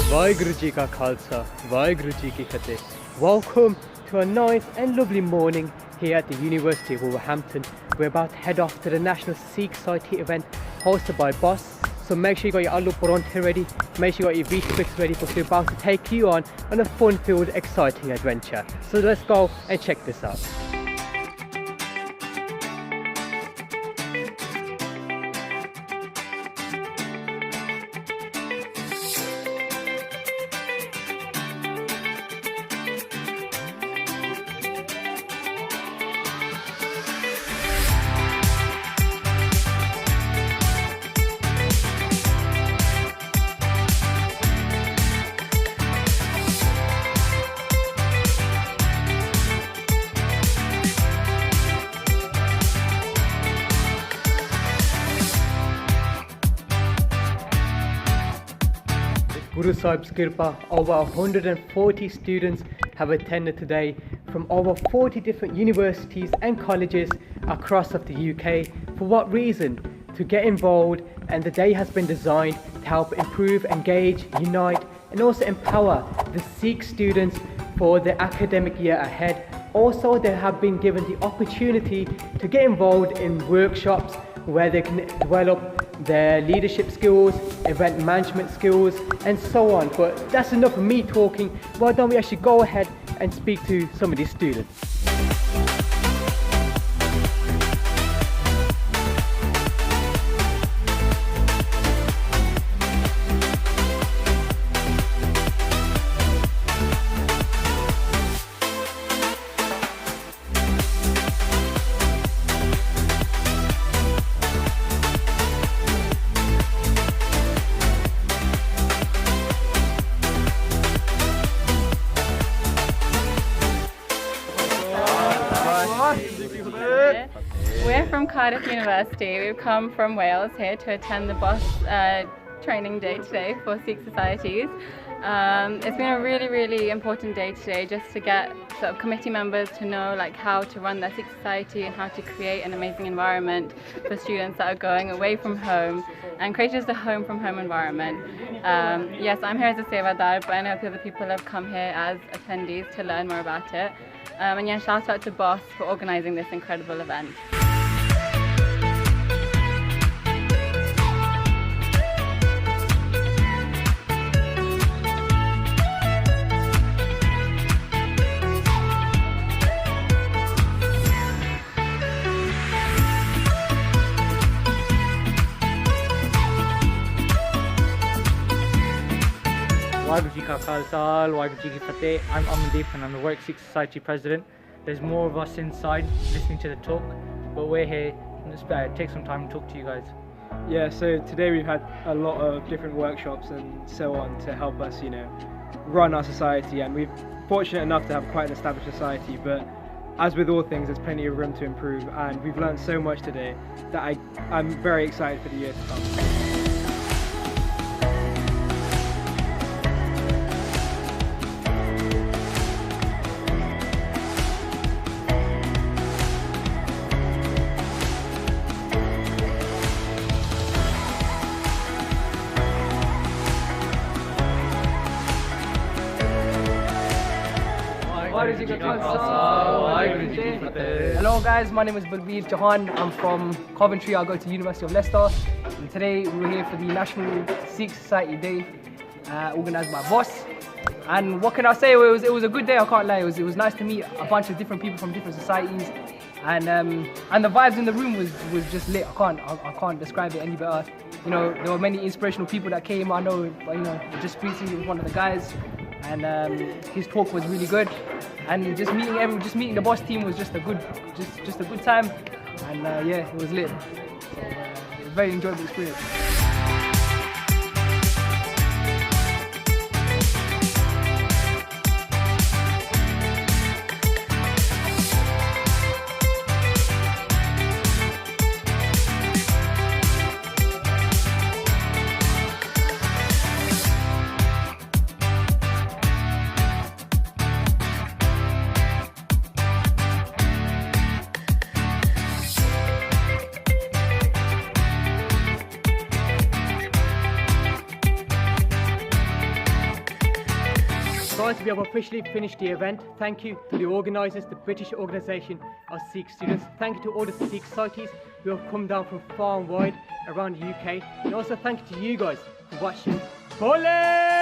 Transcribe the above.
Vaheguru Ji Ka Khalsa, Vaheguru Ji Ki Fateh. Welcome to a nice and lovely morning here at the University of Wolverhampton. We're about to head off to the National Sikh Society event hosted by Boss. So make sure you got your Allu Paronte ready, make sure you got your V-Twix ready because we're about to take you on a fun-filled, exciting adventure. So let's go and check this out. Guru Sahib's Kirpa, over 140 students have attended today from over 40 different universities and colleges across of the UK. For what reason? To get involved, and the day has been designed to help improve, engage, unite and also empower the Sikh students for the academic year ahead. Also, they have been given the opportunity to get involved in workshops where they can develop their leadership skills, event management skills and so on. But that's enough of me talking. Why don't we actually go ahead and speak to some of these students. We're from Cardiff University. We've come from Wales here to attend the BOSS training day today for Sikh societies. It's been a really important day today just to get sort of committee members to know like how to run their Sikh society and how to create an amazing environment for students that are going away from home and create just a home from home environment. Yes, I'm here as a Sevadar, but I know other people have come here as attendees to learn more about it. And yeah, shout out to Boss for organising this incredible event. Vaheguru Ji Ka Khalsa, Vaheguru Ji Ki Fateh. I'm Amandeep and I'm the Warwick Sikh Society President. There's more of us inside listening to the talk, but we're here and let's take some time to talk to you guys. Yeah, so today we've had a lot of different workshops and so on to help us, run our society, and we're fortunate enough to have quite an established society, but as with all things, there's plenty of room to improve, and we've learned so much today that I'm very excited for the year to come. Hello guys, my name is Balbir Chauhan. I'm from Coventry. I go to the University of Leicester. And today we're here for the National Sikh Society Day, organised by Boss. And what can I say? It was a good day. I can't lie. It was nice to meet a bunch of different people from different societies, and the vibes in the room was just lit. I can't describe it any better. There were many inspirational people that came. I know, just speaking with one of the guys, and his talk was really good. And just meeting the Boss team was just a good time, and yeah, it was lit. So it was a very enjoyable experience. guys, we have officially finished the event. Thank you to the organisers, the British Organisation of Sikh Students. Thank you to all the Sikh societies who have come down from far and wide around the UK. And also thank you to you guys for watching. Bole!